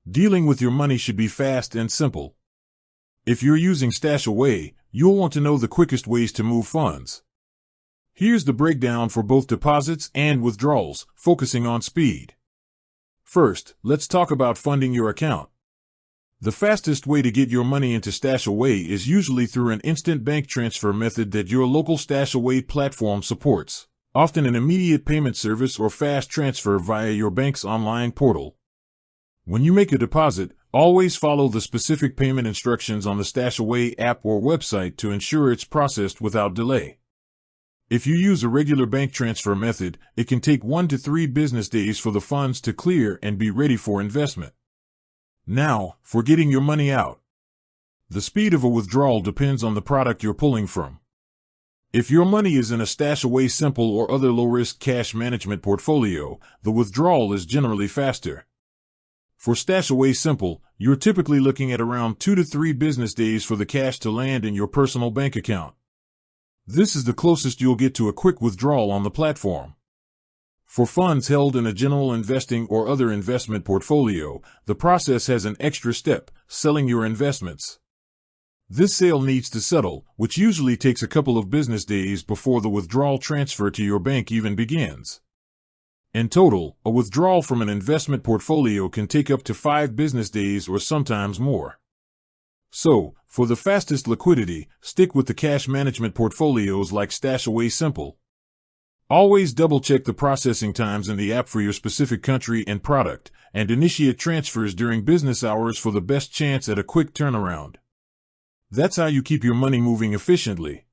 Dealing with your money should be fast and simple. If you're using StashAway, you'll want to know the quickest ways to move funds. Here's the breakdown for both deposits and withdrawals, focusing on speed. First, let's talk about funding your account. The fastest way to get your money into StashAway is usually through an instant bank transfer method that your local StashAway platform supports, often an immediate payment service or fast transfer via your bank's online portal. When you make a deposit, always follow the specific payment instructions on the StashAway app or website to ensure it's processed without delay. If you use a regular bank transfer method, it can take 1 to 3 business days for the funds to clear and be ready for investment. Now, for getting your money out. The speed of a withdrawal depends on the product you're pulling from. If your money is in a StashAway Simple or other low-risk cash management portfolio, the withdrawal is generally faster. For StashAway Simple, you're typically looking at around 2 to 3 business days for the cash to land in your personal bank account. This is the closest you'll get to a quick withdrawal on the platform. For funds held in a general investing or other investment portfolio, the process has an extra step, selling your investments. This sale needs to settle, which usually takes a couple of business days before the withdrawal transfer to your bank even begins. In total, a withdrawal from an investment portfolio can take up to 5 business days or sometimes more. So, for the fastest liquidity, stick with the cash management portfolios like StashAway Simple. Always double-check the processing times in the app for your specific country and product, and initiate transfers during business hours for the best chance at a quick turnaround. That's how you keep your money moving efficiently.